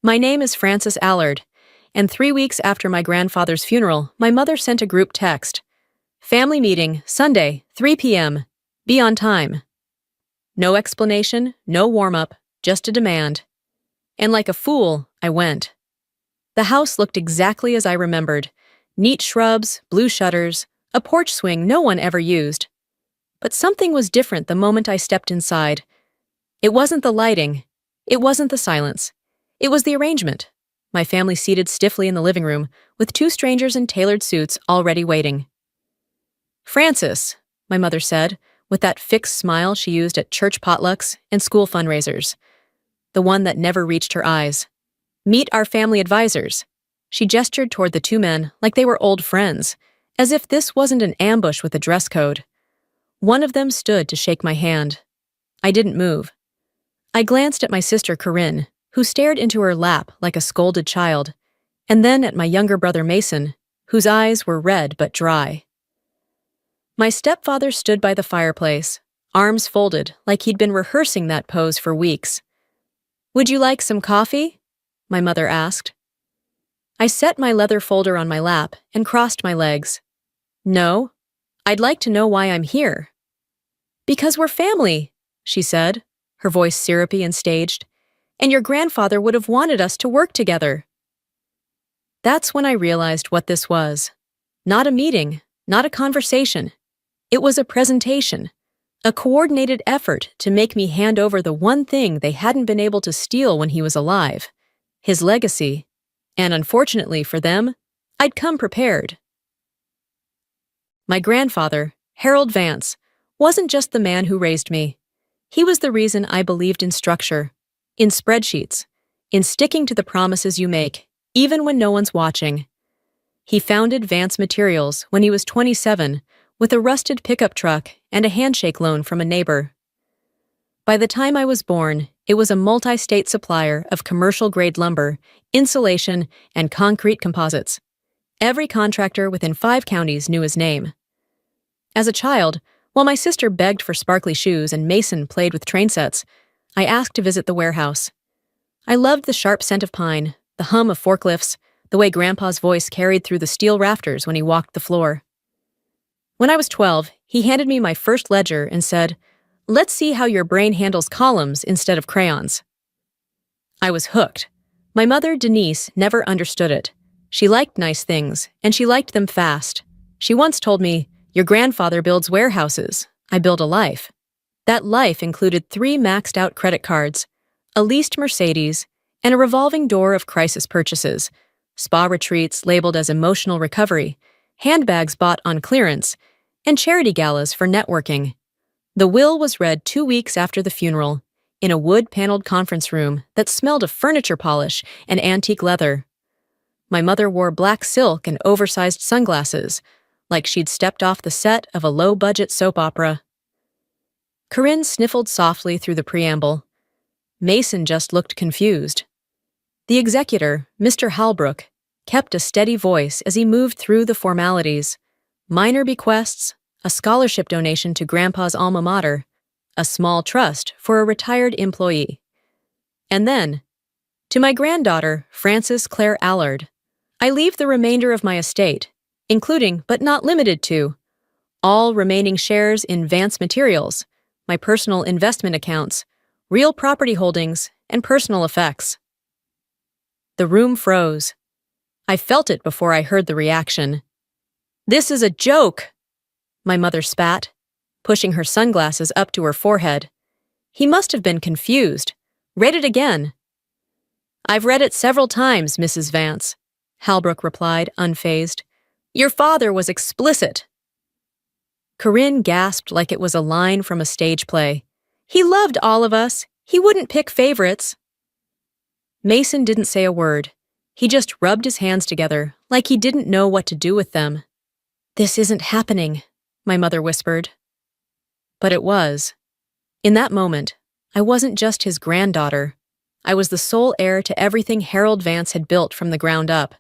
My name is Frances Allard, and 3 weeks after my grandfather's funeral, my mother sent a group text. Family meeting, Sunday, 3 p.m. Be on time. No explanation, no warm-up, just a demand. And like a fool, I went. The house looked exactly as I remembered. Neat shrubs, blue shutters, a porch swing no one ever used. But something was different the moment I stepped inside. It wasn't the lighting. It wasn't the silence. It was the arrangement. My family seated stiffly in the living room, with two strangers in tailored suits already waiting. "Frances," my mother said, with that fixed smile she used at church potlucks and school fundraisers, the one that never reached her eyes. "Meet our family advisors." She gestured toward the two men like they were old friends, as if this wasn't an ambush with a dress code. One of them stood to shake my hand. I didn't move. I glanced at my sister Corinne, who stared into her lap like a scolded child, and then at my younger brother Mason, whose eyes were red but dry. My stepfather stood by the fireplace, arms folded like he'd been rehearsing that pose for weeks. "Would you like some coffee?" my mother asked. I set my leather folder on my lap and crossed my legs. "No, I'd like to know why I'm here." "Because we're family," she said, her voice syrupy and staged, "and your grandfather would have wanted us to work together." That's when I realized what this was. Not a meeting, not a conversation. It was a presentation, a coordinated effort to make me hand over the one thing they hadn't been able to steal when he was alive, his legacy. And unfortunately for them, I'd come prepared. My grandfather, Harold Vance, wasn't just the man who raised me. He was the reason I believed in structure, in spreadsheets, in sticking to the promises you make, even when no one's watching. He founded Vance Materials when he was 27, with a rusted pickup truck and a handshake loan from a neighbor. By the time I was born, it was a multi-state supplier of commercial-grade lumber, insulation, and concrete composites. Every contractor within 5 counties knew his name. As a child, while my sister begged for sparkly shoes and Mason played with train sets, I asked to visit the warehouse. I loved the sharp scent of pine, the hum of forklifts, the way Grandpa's voice carried through the steel rafters when he walked the floor. When I was 12, he handed me my first ledger and said, "Let's see how your brain handles columns instead of crayons." I was hooked. My mother, Denise, never understood it. She liked nice things, and she liked them fast. She once told me, "Your grandfather builds warehouses. I build a life." That life included 3 maxed-out credit cards, a leased Mercedes, and a revolving door of crisis purchases, spa retreats labeled as emotional recovery, handbags bought on clearance, and charity galas for networking. The will was read 2 weeks after the funeral, in a wood-paneled conference room that smelled of furniture polish and antique leather. My mother wore black silk and oversized sunglasses, like she'd stepped off the set of a low-budget soap opera. Corinne sniffled softly through the preamble. Mason just looked confused. The executor, Mr. Halbrook, kept a steady voice as he moved through the formalities. Minor bequests, a scholarship donation to Grandpa's alma mater, a small trust for a retired employee. And then, to my granddaughter, Frances Claire Allard, I leave the remainder of my estate, including, but not limited to, all remaining shares in Vance Materials, my personal investment accounts, real property holdings, and personal effects. The room froze. I felt it before I heard the reaction. "This is a joke," my mother spat, pushing her sunglasses up to her forehead. He must have been confused. "Read it again." "I've read it several times, Mrs. Vance," Halbrook replied, unfazed. "Your father was explicit." Corinne gasped like it was a line from a stage play. "He loved all of us. He wouldn't pick favorites." Mason didn't say a word. He just rubbed his hands together, like he didn't know what to do with them. "This isn't happening," my mother whispered. But it was. In that moment, I wasn't just his granddaughter. I was the sole heir to everything Harold Vance had built from the ground up.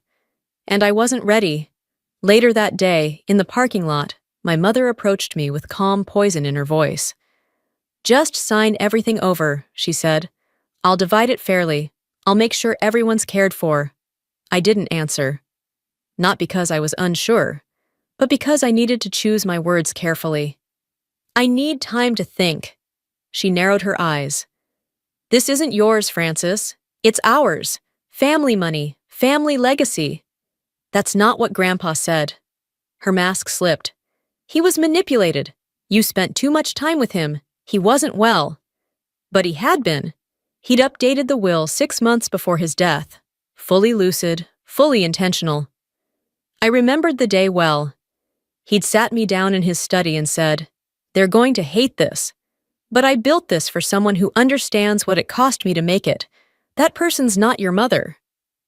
And I wasn't ready. Later that day, in the parking lot, my mother approached me with calm poison in her voice. "Just sign everything over," she said. "I'll divide it fairly. I'll make sure everyone's cared for." I didn't answer. Not because I was unsure, but because I needed to choose my words carefully. "I need time to think." She narrowed her eyes. "This isn't yours, Frances. It's ours. Family money, family legacy." "That's not what Grandpa said." Her mask slipped. "He was manipulated. You spent too much time with him. He wasn't well." But he had been. He'd updated the will 6 months before his death. Fully lucid, fully intentional. I remembered the day well. He'd sat me down in his study and said, "They're going to hate this. But I built this for someone who understands what it cost me to make it. That person's not your mother."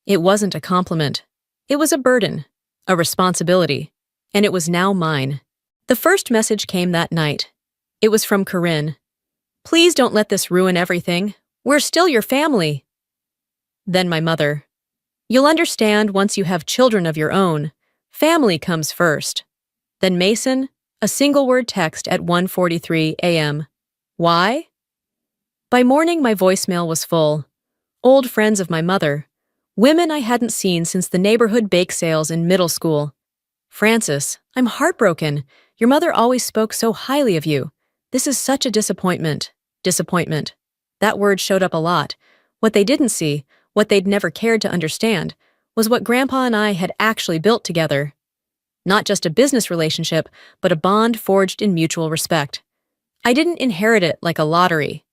It wasn't a compliment. It was a burden, a responsibility, and it was now mine. The first message came that night. It was from Corinne. "Please don't let this ruin everything. We're still your family." Then my mother. "You'll understand once you have children of your own. Family comes first." Then Mason, a single-word text at 1:43 a.m. Why? By morning, my voicemail was full. Old friends of my mother. Women I hadn't seen since the neighborhood bake sales in middle school. "Frances, I'm heartbroken. Your mother always spoke so highly of you. This is such a disappointment." Disappointment. That word showed up a lot. What they didn't see, what they'd never cared to understand, was what Grandpa and I had actually built together. Not just a business relationship, but a bond forged in mutual respect. I didn't inherit it like a lottery.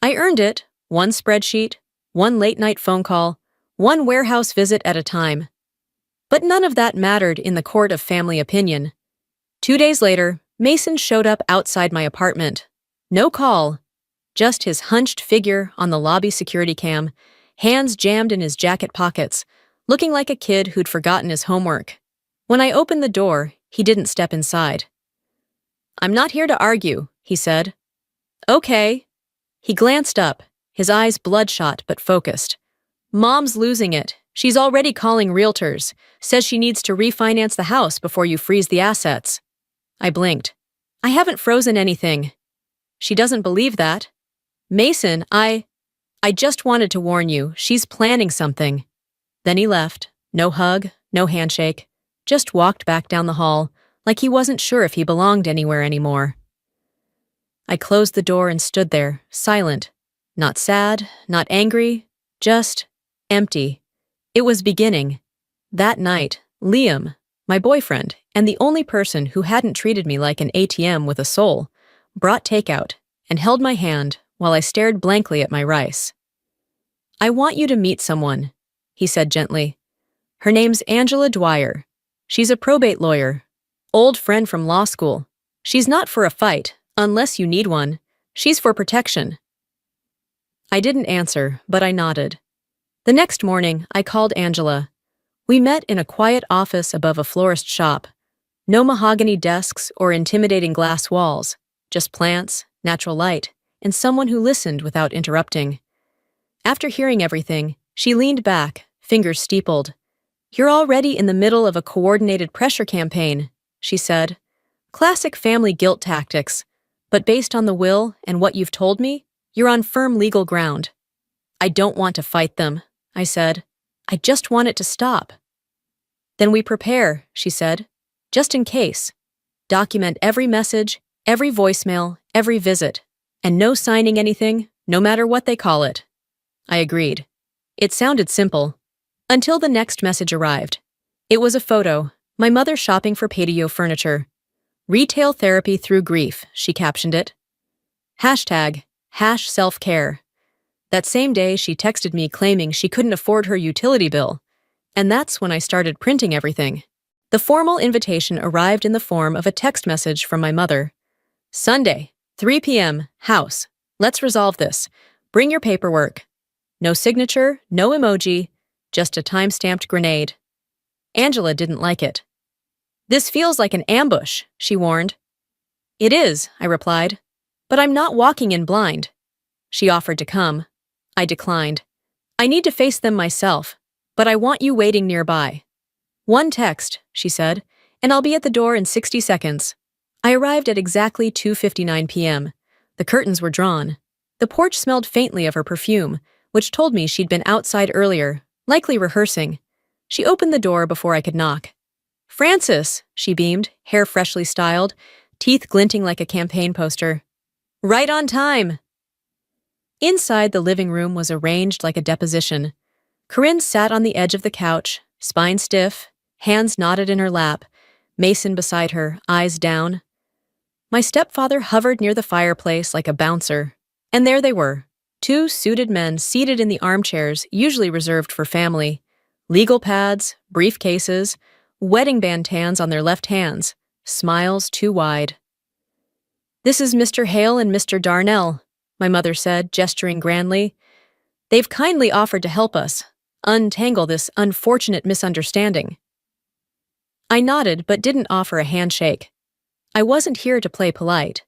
I earned it, one spreadsheet, one late-night phone call, one warehouse visit at a time. But none of that mattered in the court of family opinion. 2 days later, Mason showed up outside my apartment. No call, just his hunched figure on the lobby security cam, hands jammed in his jacket pockets, looking like a kid who'd forgotten his homework. When I opened the door, he didn't step inside. "I'm not here to argue," he said. "Okay." He glanced up, his eyes bloodshot but focused. "Mom's losing it. She's already calling realtors. Says she needs to refinance the house before you freeze the assets." I blinked. "I haven't frozen anything." "She doesn't believe that." "Mason, I just wanted to warn you, she's planning something." Then he left. No hug, no handshake. Just walked back down the hall, like he wasn't sure if he belonged anywhere anymore. I closed the door and stood there, silent. Not sad, not angry, just empty. It was beginning. That night, Liam, my boyfriend, and the only person who hadn't treated me like an ATM with a soul, brought takeout and held my hand while I stared blankly at my rice. "I want you to meet someone," he said gently. "Her name's Angela Dwyer. She's a probate lawyer. Old friend from law school. She's not for a fight, unless you need one. She's for protection." I didn't answer, but I nodded. The next morning, I called Angela. We met in a quiet office above a florist shop. No mahogany desks or intimidating glass walls, just plants, natural light, and someone who listened without interrupting. After hearing everything, she leaned back, fingers steepled. "You're already in the middle of a coordinated pressure campaign," she said. "Classic family guilt tactics, but based on the will and what you've told me, you're on firm legal ground." "I don't want to fight them," I said. "I just want it to stop." "Then we prepare," she said, "just in case. Document every message, every voicemail, every visit, and no signing anything, no matter what they call it." I agreed. It sounded simple. Until the next message arrived. It was a photo, my mother shopping for patio furniture. "Retail therapy through grief," she captioned it. #self-care. That same day, she texted me claiming she couldn't afford her utility bill. And that's when I started printing everything. The formal invitation arrived in the form of a text message from my mother. "Sunday, 3 p.m., house. Let's resolve this. Bring your paperwork." No signature, no emoji, just a time-stamped grenade. Angela didn't like it. "This feels like an ambush," she warned. "It is," I replied. "But I'm not walking in blind." She offered to come. I declined. "I need to face them myself, but I want you waiting nearby." "One text," she said, "and I'll be at the door in 60 seconds. I arrived at exactly 2:59 p.m. The curtains were drawn. The porch smelled faintly of her perfume, which told me she'd been outside earlier, likely rehearsing. She opened the door before I could knock. "Frances," she beamed, hair freshly styled, teeth glinting like a campaign poster. "Right on time." Inside, the living room was arranged like a deposition. Corinne sat on the edge of the couch, spine stiff, hands knotted in her lap, Mason beside her, eyes down. My stepfather hovered near the fireplace like a bouncer. And there they were, two suited men seated in the armchairs usually reserved for family, legal pads, briefcases, wedding bandans on their left hands, smiles too wide. "This is Mr. Hale and Mr. Darnell," my mother said, gesturing grandly. "They've kindly offered to help us untangle this unfortunate misunderstanding." I nodded but didn't offer a handshake. I wasn't here to play polite.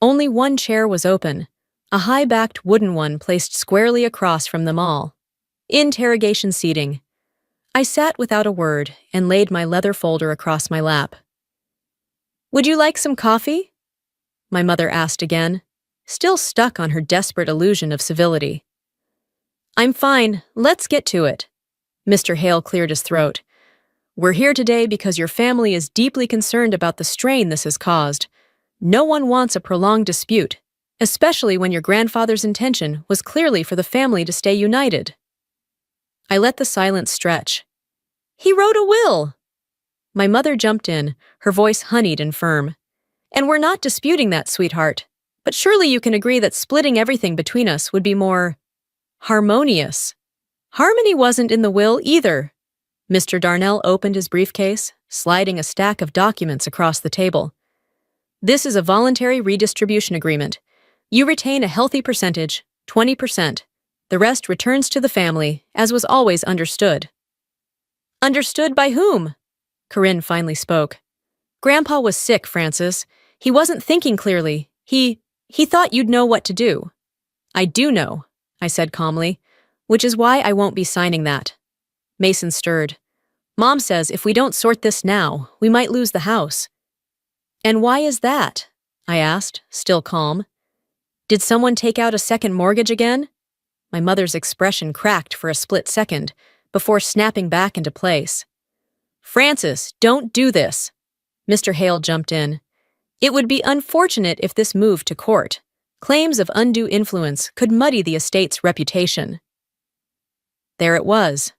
Only one chair was open, a high-backed wooden one placed squarely across from them all. Interrogation seating. I sat without a word and laid my leather folder across my lap. "Would you like some coffee?" my mother asked again, still stuck on her desperate illusion of civility. "I'm fine, let's get to it." Mr. Hale cleared his throat. "We're here today because your family is deeply concerned about the strain this has caused. No one wants a prolonged dispute, especially when your grandfather's intention was clearly for the family to stay united." I let the silence stretch. "He wrote a will!" My mother jumped in, her voice honeyed and firm. "And we're not disputing that, sweetheart. But surely you can agree that splitting everything between us would be more harmonious." "Harmony wasn't in the will either." Mr. Darnell opened his briefcase, sliding a stack of documents across the table. "This is a voluntary redistribution agreement. You retain a healthy percentage, 20%. The rest returns to the family, as was always understood." "Understood by whom?" Corinne finally spoke. "Grandpa was sick, Frances. He wasn't thinking clearly. He thought you'd know what to do." "I do know," I said calmly, "which is why I won't be signing that." Mason stirred. "Mom says if we don't sort this now, we might lose the house." "And why is that?" I asked, still calm. "Did someone take out a second mortgage again?" My mother's expression cracked for a split second, before snapping back into place. "Frances, don't do this." Mr. Hale jumped in. "It would be unfortunate if this moved to court. Claims of undue influence could muddy the estate's reputation." There it was.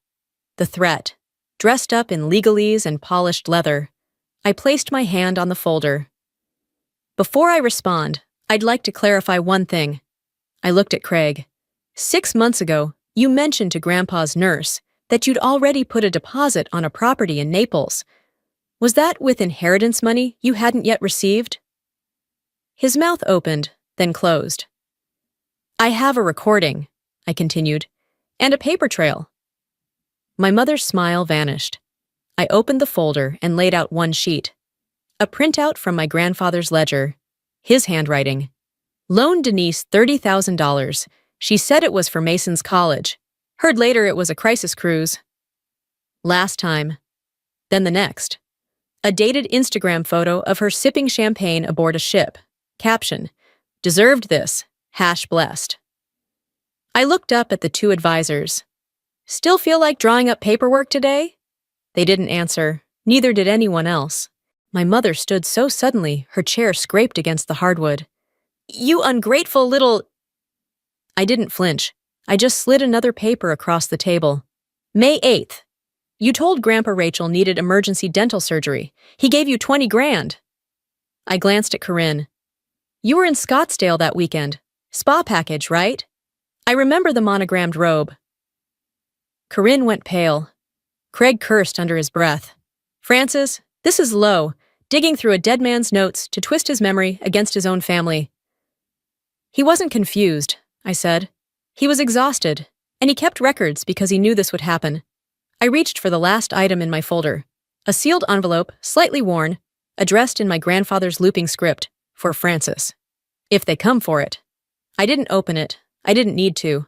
The threat, dressed up in legalese and polished leather. I placed my hand on the folder. "Before I respond, I'd like to clarify one thing." I looked at Craig. "6 months ago, you mentioned to Grandpa's nurse that you'd already put a deposit on a property in Naples. Was that with inheritance money you hadn't yet received?" His mouth opened, then closed. "I have a recording," I continued, "and a paper trail." My mother's smile vanished. I opened the folder and laid out one sheet. A printout from my grandfather's ledger. His handwriting. "Loaned Denise $30,000. She said it was for Mason's college. Heard later it was a crisis cruise." Last time. Then the next. A dated Instagram photo of her sipping champagne aboard a ship. Caption, "Deserved this. #blessed." I looked up at the two advisors. "Still feel like drawing up paperwork today?" They didn't answer, neither did anyone else. My mother stood so suddenly, her chair scraped against the hardwood. "You ungrateful little—" I didn't flinch. I just slid another paper across the table. "May 8th. You told Grandpa Rachel needed emergency dental surgery. He gave you 20 grand. I glanced at Corinne. "You were in Scottsdale that weekend. Spa package, right?" I remember the monogrammed robe. Corinne went pale. Craig cursed under his breath. "Frances, this is low, digging through a dead man's notes to twist his memory against his own family." "He wasn't confused," I said. "He was exhausted, and he kept records because he knew this would happen." I reached for the last item in my folder. A sealed envelope, slightly worn, addressed in my grandfather's looping script, for Frances. If they come for it. I didn't open it. I didn't need to.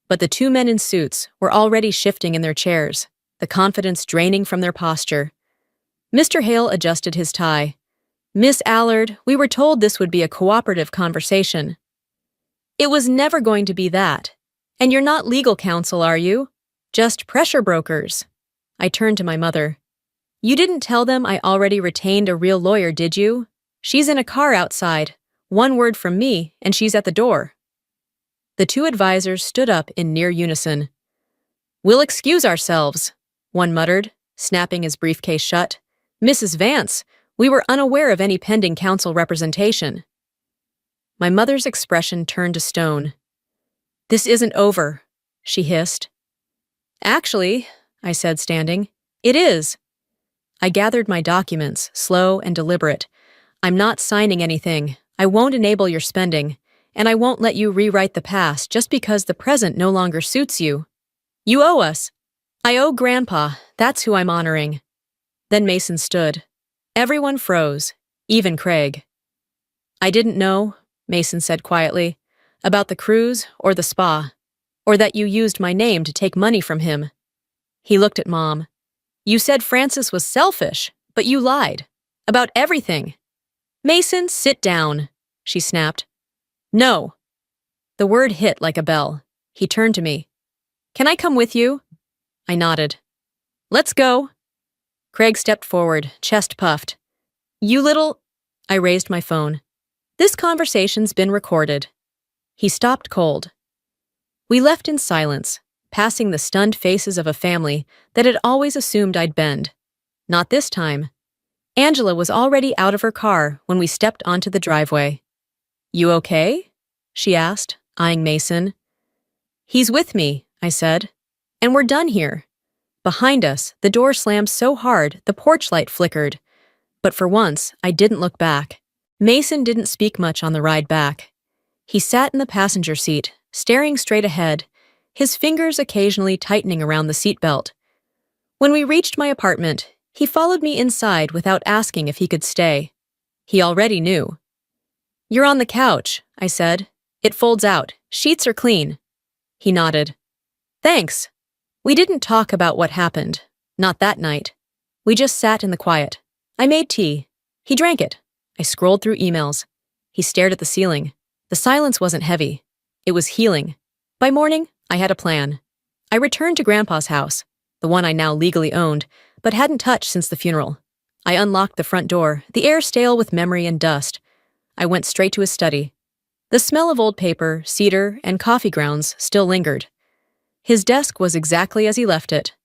But the two men in suits were already shifting in their chairs, the confidence draining from their posture. Mr. Hale adjusted his tie. "Miss Allard, we were told this would be a cooperative conversation." "It was never going to be that." And you're not legal counsel, are you? Just pressure brokers. I turned to my mother. You didn't tell them I already retained a real lawyer, did you? She's in a car outside. One word from me, and she's at the door. The two advisors stood up in near unison. We'll excuse ourselves, one muttered, snapping his briefcase shut. Mrs. Vance, we were unaware of any pending counsel representation. My mother's expression turned to stone. This isn't over, she hissed. Actually, I said, standing, it is. I gathered my documents, slow and deliberate. I'm not signing anything. I won't enable your spending, and I won't let you rewrite the past just because the present no longer suits you. You owe us. I owe Grandpa. That's who I'm honoring. Then Mason stood. Everyone froze, even Craig. I didn't know, Mason said quietly, about the cruise or the spa, or that you used my name to take money from him. He looked at Mom. You said Frances was selfish, but you lied. About everything. Mason, sit down, she snapped. No. The word hit like a bell. He turned to me. Can I come with you? I nodded. Let's go. Craig stepped forward, chest puffed. You little... I raised my phone. This conversation's been recorded. He stopped cold. We left in silence, passing the stunned faces of a family that had always assumed I'd bend. Not this time. Angela was already out of her car when we stepped onto the driveway. You okay? She asked, eyeing Mason. He's with me, I said. And we're done here. Behind us, the door slammed so hard the porch light flickered. But for once, I didn't look back. Mason didn't speak much on the ride back. He sat in the passenger seat, staring straight ahead, his fingers occasionally tightening around the seatbelt. When we reached my apartment, he followed me inside without asking if he could stay. He already knew. You're on the couch, I said. It folds out. Sheets are clean. He nodded. Thanks. We didn't talk about what happened. Not that night. We just sat in the quiet. I made tea. He drank it. I scrolled through emails. He stared at the ceiling. The silence wasn't heavy. It was healing. By morning, I had a plan. I returned to Grandpa's house, the one I now legally owned, but hadn't touched since the funeral. I unlocked the front door, the air stale with memory and dust. I went straight to his study. The smell of old paper, cedar, and coffee grounds still lingered. His desk was exactly as he left it.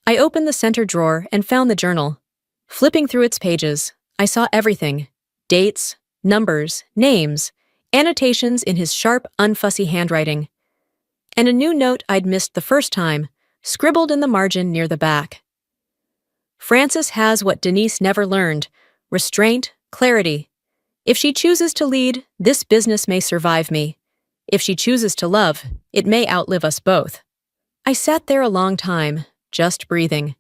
I opened the center drawer and found the journal. Flipping through its pages, I saw everything. Dates, numbers, names, annotations in his sharp, unfussy handwriting. And a new note I'd missed the first time, scribbled in the margin near the back. Frances has what Denise never learned: restraint, clarity. If she chooses to lead, this business may survive me. If she chooses to love, it may outlive us both. I sat there a long time, just breathing.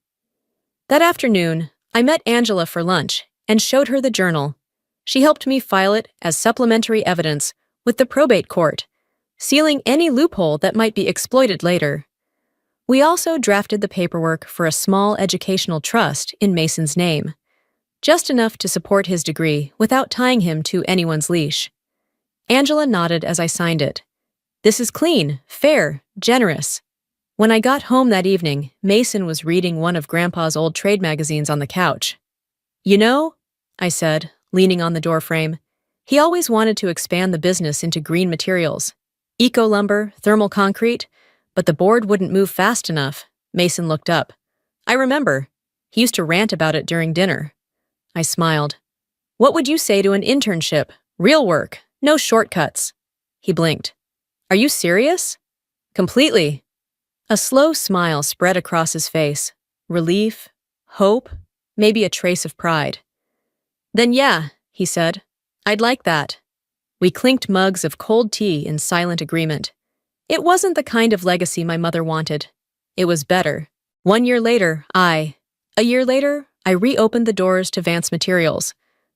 That afternoon, I met Angela for lunch and showed her the journal. She helped me file it as supplementary evidence with the probate court, sealing any loophole that might be exploited later. We also drafted the paperwork for a small educational trust in Mason's name, just enough to support his degree without tying him to anyone's leash. Angela nodded as I signed it. This is clean, fair, generous. When I got home that evening, Mason was reading one of Grandpa's old trade magazines on the couch. You know, I said, leaning on the doorframe, he always wanted to expand the business into green materials. Eco-lumber, thermal concrete, but the board wouldn't move fast enough. Mason looked up. I remember. He used to rant about it during dinner. I smiled. What would you say to an internship? Real work, no shortcuts. He blinked. Are you serious? Completely. A slow smile spread across his face. Relief, hope, maybe a trace of pride. Then yeah, he said. I'd like that. We clinked mugs of cold tea in silent agreement. It wasn't the kind of legacy my mother wanted. It was better. 1 year later, A year later, I reopened the doors to Vance Materials,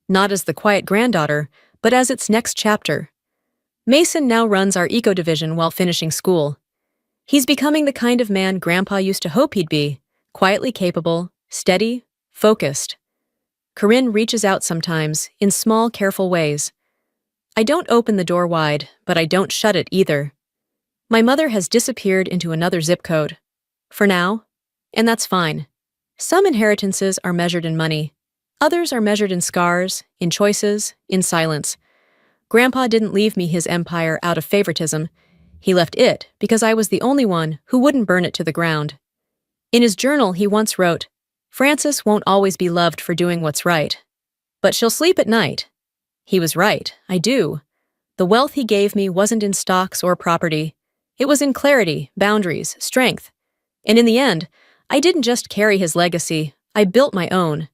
not as the quiet granddaughter, but as its next chapter. Mason now runs our eco division while finishing school. He's becoming the kind of man Grandpa used to hope he'd be, quietly capable, steady, focused. Corinne reaches out sometimes, in small, careful ways. I don't open the door wide, but I don't shut it either. My mother has disappeared into another zip code. For now. And that's fine. Some inheritances are measured in money. Others are measured in scars, in choices, in silence. Grandpa didn't leave me his empire out of favoritism. He left it because I was the only one who wouldn't burn it to the ground. In his journal, he once wrote, "Frances won't always be loved for doing what's right. But she'll sleep at night." He was right, I do. The wealth he gave me wasn't in stocks or property. It was in clarity, boundaries, strength. And in the end, I didn't just carry his legacy, I built my own.